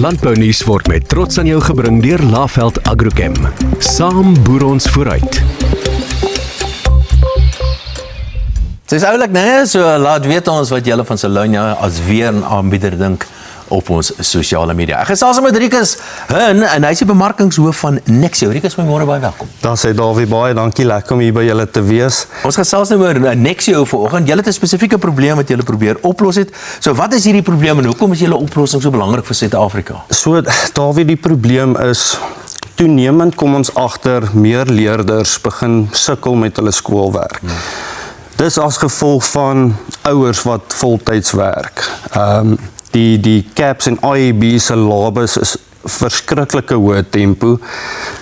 Landbounuus word met trots aan jou gebring deur Laveld Agrochem. Saam boer ons vooruit. Het is oulik, nee, so laat weet ons wat julle van Salonia as weer 'n aanbieder dink op ons sosiale media. Ek gesels met Rikus Hun en hy is die bemarkingshoof van Nexio. Rikus, goeiemôre, baie welkom. Dan sê Dawie, baie dankie, lekker om hier by julle te wees. Ons gesels nou oor Nexio vanoggend. Julle het 'n spesifieke probleem wat julle probeer oplos het. So wat is hierdie probleem en hoekom is julle oplossing so belangrik vir Suid-Afrika? So Dawie, die probleem is toenemend kom ons agter meer leerders begin sukkel met hulle skoolwerk. Dis as gevolg van ouers wat voltyds werk. Die CAPS en IEB se labes is verskriklike hoë tempo.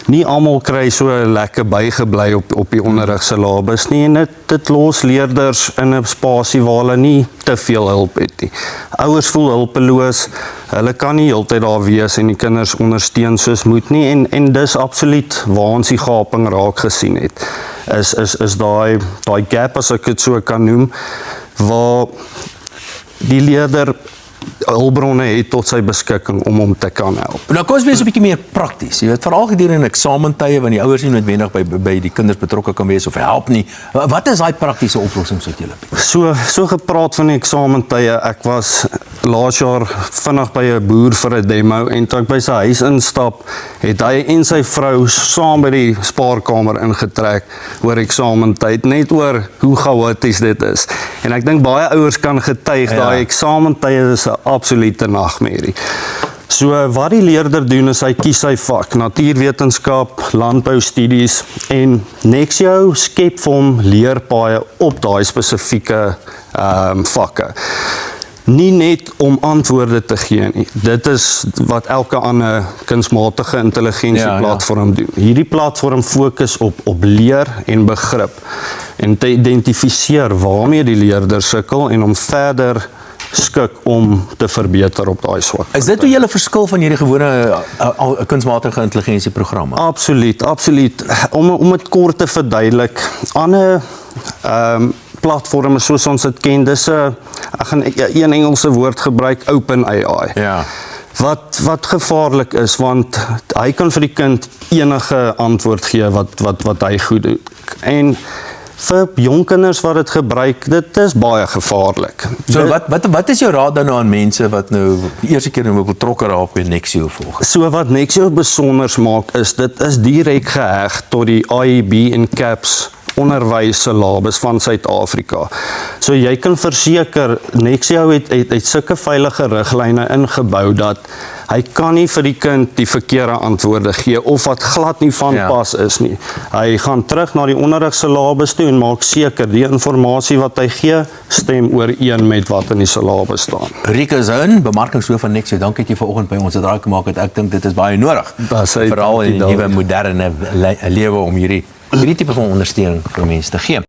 Nie almal kry so lekker bygebly op die onderrigsyllabus nie en dit los leerders in 'n spasie waar hulle nie te veel hulp het nie. Ouers voel hulpeloos, hulle kan nie heeltyd daar wees en die kinders ondersteun soos moet nie en dis absoluut waar ons die gaping raak gesien het. Is daai gap, as ek dit so kan noem, waar die leerder hulpbronne het tot sy beskikking om hom te kan help. Nou kom ons wees 'n bietjie meer prakties. Jy weet, veral gedurende eksamentye wanneer die ouers nie noodwendig by die kinders betrokke kan wees of help nie. Wat is daai praktiese oplossings wat julle bied? So gepraat van die eksamentye, ek was laas jaar vinnig by 'n boer vir 'n demo en toe ek by sy huis instap, het hy en sy vrou saam by die spaarkamer ingetrek oor eksamentyd, net oor hoe chaoties dit is. En ek dink baie ouers kan getuig, daai eksamentye is 'n absolute nagmerrie. So wat die leerder doen is hy kies sy vak, natuurwetenskap, landboustudies en Nexio skep vir hom leerpaaie op daai spesifieke vakke. Nie net om antwoorde te gee nie. Dit is wat elke ander kunsmatige intelligensie platform doen. Hierdie platform fokus op leer en begrip en te identifiseer waarmee die leerder sukkel en om verder skik om te verbeter op daai swak. Is dit hoe julle verskil van hierdie gewone kunsmatige intelligensie programme? Absoluut. Om dit kort te verduidelik, ander platforms soos ons dit ken, dis ek gaan een Engelse woord gebruik, OpenAI. Ja. Wat gevaarlik is, want hy kan vir die kind enige antwoord gee wat hy goed doen. En vir jong kinders wat dit gebruik, dit is baie gevaarlik. So wat is jou raad dan nou aan mense wat nou die eerste keer nou betrokke raak by Nexio volg? So wat Nexio besonders maak is, dit is direk geheg tot die IEB en CAPS onderwyssyllabus van Suid-Afrika. So jy kan verseker, Nexio het sulke veilige riglyne ingebou dat hy kan nie vir die kind die verkeerde antwoorde gee of wat glad nie van pas is nie. Hy gaan terug na die onderrigsyllabus toe en maak seker die inligting wat hy gee stem ooreen met wat in die syllabus staan. Rikus Hun, bemarkingshoof van Nexio, dankie dat jy vanoggend by ons het draai gemaak het. Ek dink dit is baie nodig. Veral in die nuwe moderne lewe om hierdie tipe van ondersteuning vir mense te gee.